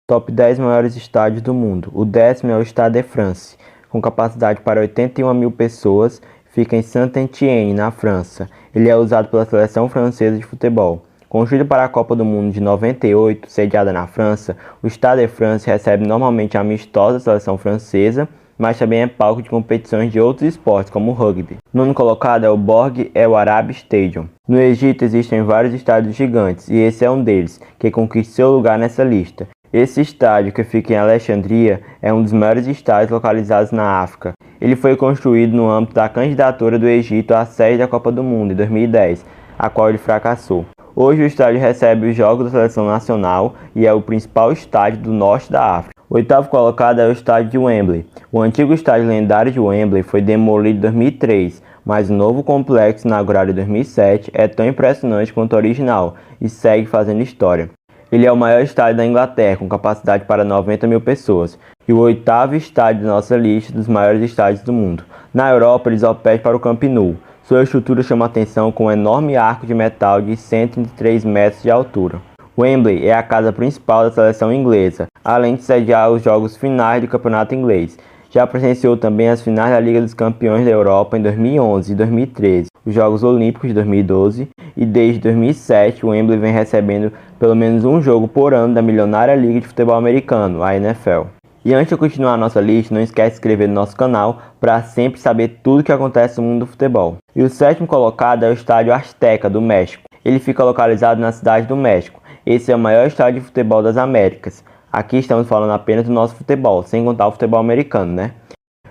Top 10 maiores estádios do mundo. O 10º é o Stade de France, com capacidade para 81 mil pessoas, fica em Saint-Étienne, na França. Ele é usado pela seleção francesa de futebol. Construído para a Copa do Mundo de 98, sediada na França, o Stade de France recebe normalmente a amistosa seleção francesa, mas também é palco de competições de outros esportes, como o rugby. Nono colocado é o Borg El Arab Stadium. No Egito existem vários estádios gigantes, e esse é um deles, que conquista seu lugar nessa lista. Esse estádio, que fica em Alexandria, é um dos maiores estádios localizados na África. Ele foi construído no âmbito da candidatura do Egito à sede da Copa do Mundo em 2010, a qual ele fracassou. Hoje o estádio recebe os jogos da seleção nacional e é o principal estádio do norte da África. O oitavo colocado é o estádio de Wembley. O antigo estádio lendário de Wembley foi demolido em 2003, mas o novo complexo, inaugurado em 2007, é tão impressionante quanto o original e segue fazendo história. Ele é o maior estádio da Inglaterra, com capacidade para 90 mil pessoas, e o oitavo estádio da nossa lista dos maiores estádios do mundo. Na Europa, eles operam para o Camp Nou. Sua estrutura chama atenção com um enorme arco de metal de 103 metros de altura. Wembley é a casa principal da seleção inglesa, além de sediar os jogos finais do campeonato inglês. Já presenciou também as finais da Liga dos Campeões da Europa em 2011 e 2013, os Jogos Olímpicos de 2012, e desde 2007 o Wembley vem recebendo pelo menos um jogo por ano da milionária Liga de Futebol Americano, a NFL. E antes de eu continuar a nossa lista, não esquece de se inscrever no nosso canal para sempre saber tudo o que acontece no mundo do futebol. E o sétimo colocado é o Estádio Azteca, do México. Ele fica localizado na cidade do México. Esse é o maior estádio de futebol das Américas. Aqui estamos falando apenas do nosso futebol, sem contar o futebol americano, né?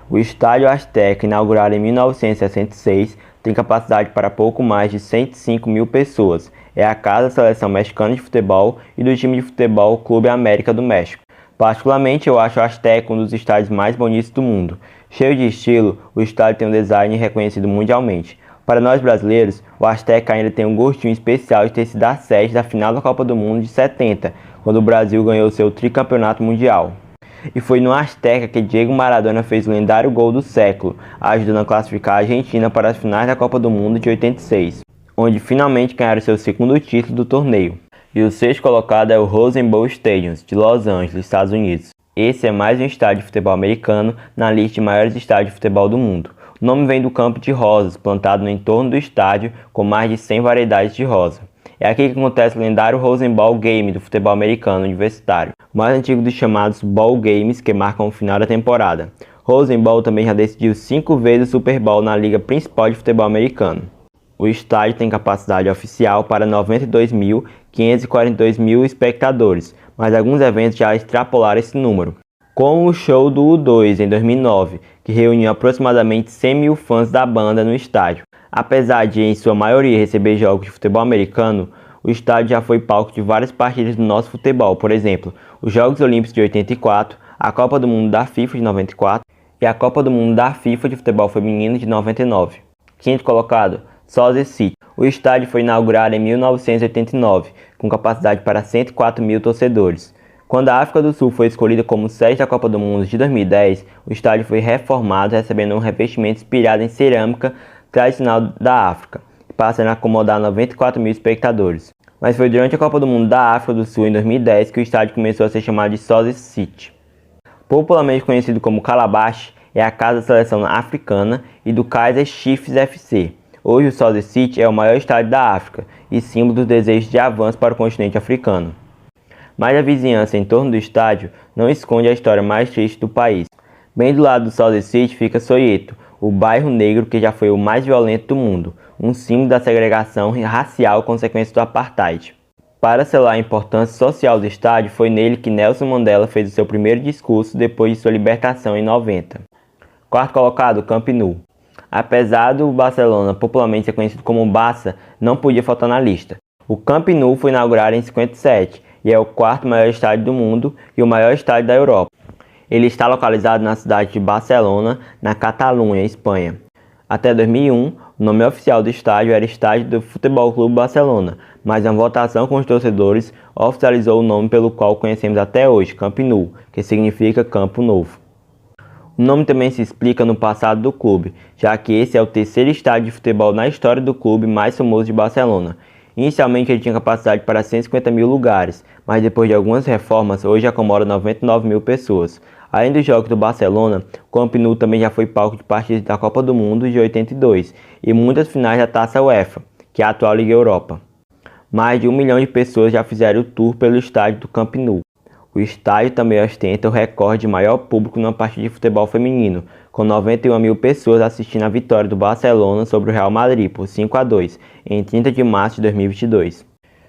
O Estádio Azteca, inaugurado em 1966, tem capacidade para pouco mais de 105 mil pessoas. É a casa da seleção mexicana de futebol e do time de futebol Clube América do México. Particularmente, eu acho o Azteca um dos estádios mais bonitos do mundo. Cheio de estilo, o estádio tem um design reconhecido mundialmente. Para nós brasileiros, o Azteca ainda tem um gostinho especial de ter sido a sede da final da Copa do Mundo de 70, quando o Brasil ganhou seu tricampeonato mundial. E foi no Azteca que Diego Maradona fez o lendário gol do século, ajudando a classificar a Argentina para as finais da Copa do Mundo de 86, onde finalmente ganharam seu segundo título do torneio. E o sexto colocado é o Rose Bowl Stadium, de Los Angeles, Estados Unidos. Esse é mais um estádio de futebol americano na lista de maiores estádios de futebol do mundo. O nome vem do campo de rosas, plantado no entorno do estádio, com mais de 100 variedades de rosa. É aqui que acontece o lendário Rose Bowl Game do futebol americano universitário, o mais antigo dos chamados Bowl Games, que marcam o final da temporada. Rose Bowl também já decidiu 5 vezes o Super Bowl na liga principal de futebol americano. O estádio tem capacidade oficial para 92.542 mil espectadores, mas alguns eventos já extrapolaram esse número, como o show do U2 em 2009, que reuniu aproximadamente 100 mil fãs da banda no estádio. Apesar de, em sua maioria, receber jogos de futebol americano, o estádio já foi palco de várias partidas do nosso futebol, por exemplo, os Jogos Olímpicos de 84, a Copa do Mundo da FIFA de 94 e a Copa do Mundo da FIFA de futebol feminino de 99. Quinto colocado, Sault Ste. City. O estádio foi inaugurado em 1989, com capacidade para 104 mil torcedores. Quando a África do Sul foi escolhida como sede da Copa do Mundo de 2010, o estádio foi reformado, recebendo um revestimento inspirado em cerâmica tradicional da África, passando a acomodar 94 mil espectadores. Mas foi durante a Copa do Mundo da África do Sul em 2010 que o estádio começou a ser chamado de Sault Ste. City. Popularmente conhecido como Calabash, é a casa da seleção africana e do Kaizer Chiefs FC. Hoje o Sault Ste. City é o maior estádio da África e símbolo dos desejos de avanço para o continente africano. Mas a vizinhança em torno do estádio não esconde a história mais triste do país. Bem do lado do Sault Ste. City fica Soweto, o bairro negro que já foi o mais violento do mundo, um símbolo da segregação racial consequência do apartheid. Para selar a importância social do estádio, foi nele que Nelson Mandela fez o seu primeiro discurso depois de sua libertação em 90. Quarto colocado, Camp Nou. Apesar do Barcelona popularmente ser conhecido como Barça, não podia faltar na lista. O Camp Nou foi inaugurado em 57 e é o quarto maior estádio do mundo e o maior estádio da Europa. Ele está localizado na cidade de Barcelona, na Catalunha, Espanha. Até 2001, o nome oficial do estádio era Estádio do Futebol Clube Barcelona, mas uma votação com os torcedores oficializou o nome pelo qual conhecemos até hoje, Camp Nou, que significa Campo Novo. O nome também se explica no passado do clube, já que esse é o terceiro estádio de futebol na história do clube mais famoso de Barcelona. Inicialmente ele tinha capacidade para 150 mil lugares, mas depois de algumas reformas, hoje acomoda 99 mil pessoas. Além dos jogos do Barcelona, o Camp Nou também já foi palco de partidas da Copa do Mundo de 82 e muitas finais da Taça UEFA, que é a atual Liga Europa. Mais de 1 milhão de pessoas já fizeram o tour pelo estádio do Camp Nou. O estádio também ostenta o recorde de maior público numa partida de futebol feminino, com 91 mil pessoas assistindo a vitória do Barcelona sobre o Real Madrid por 5-2 em 30 de março de 2022.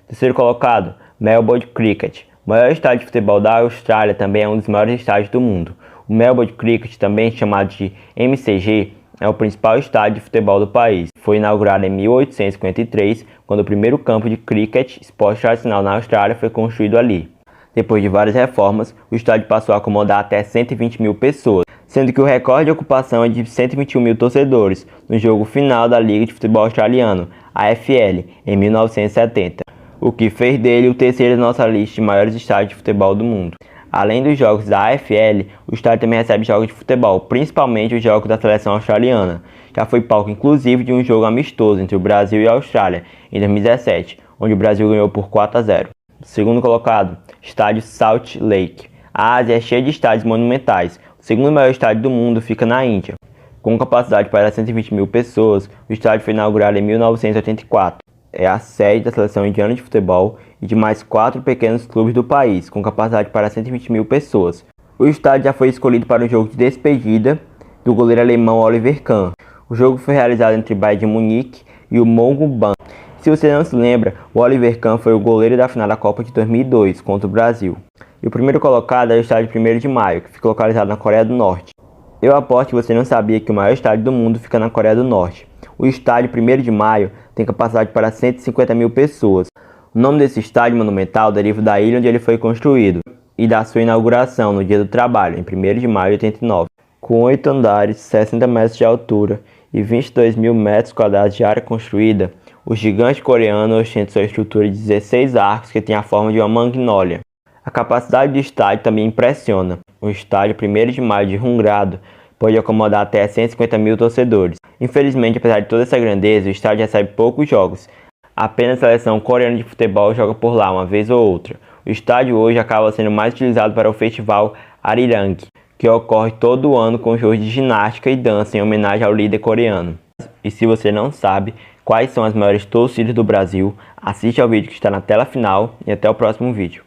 Terceiro colocado, Melbourne Cricket. O maior estádio de futebol da Austrália também é um dos maiores estádios do mundo. O Melbourne Cricket, também chamado de MCG, é o principal estádio de futebol do país. Foi inaugurado em 1853, quando o primeiro campo de cricket, esporte tradicional na Austrália, foi construído ali. Depois de várias reformas, o estádio passou a acomodar até 120 mil pessoas, sendo que o recorde de ocupação é de 121 mil torcedores no jogo final da Liga de Futebol Australiano, AFL, em 1970, o que fez dele o terceiro da nossa lista de maiores estádios de futebol do mundo. Além dos jogos da AFL, o estádio também recebe jogos de futebol, principalmente os jogos da seleção australiana. Já foi palco inclusive de um jogo amistoso entre o Brasil e a Austrália, em 2017, onde o Brasil ganhou por 4-0. Segundo colocado, estádio Salt Lake. A Ásia é cheia de estádios monumentais. O segundo maior estádio do mundo fica na Índia. Com capacidade para 120 mil pessoas, o estádio foi inaugurado em 1984. É a sede da seleção indiana de futebol e de mais 4 pequenos clubes do país, com capacidade para 120 mil pessoas. O estádio já foi escolhido para o jogo de despedida do goleiro alemão Oliver Kahn. O jogo foi realizado entre o Bayern de Munique e o Montauban. Se você não se lembra, o Oliver Kahn foi o goleiro da final da Copa de 2002 contra o Brasil. E o primeiro colocado é o estádio 1º de Maio, que fica localizado na Coreia do Norte. Eu aposto que você não sabia que o maior estádio do mundo fica na Coreia do Norte. O estádio 1º de Maio tem capacidade para 150 mil pessoas. O nome desse estádio monumental deriva da ilha onde ele foi construído e da sua inauguração no Dia do Trabalho, em 1º de maio de 89. Com 8 andares, 60 metros de altura e 22 mil metros quadrados de área construída, o gigante coreano ostenta sua estrutura de 16 arcos que tem a forma de uma magnólia. A capacidade do estádio também impressiona. O estádio 1º de Maio de Rumgrado pode acomodar até 150 mil torcedores. Infelizmente, apesar de toda essa grandeza, o estádio recebe poucos jogos. Apenas a seleção coreana de futebol joga por lá uma vez ou outra. O estádio hoje acaba sendo mais utilizado para o festival Arirang, que ocorre todo ano com shows de ginástica e dança em homenagem ao líder coreano. E se você não sabe quais são as maiores torcidas do Brasil, assiste ao vídeo que está na tela final e até o próximo vídeo.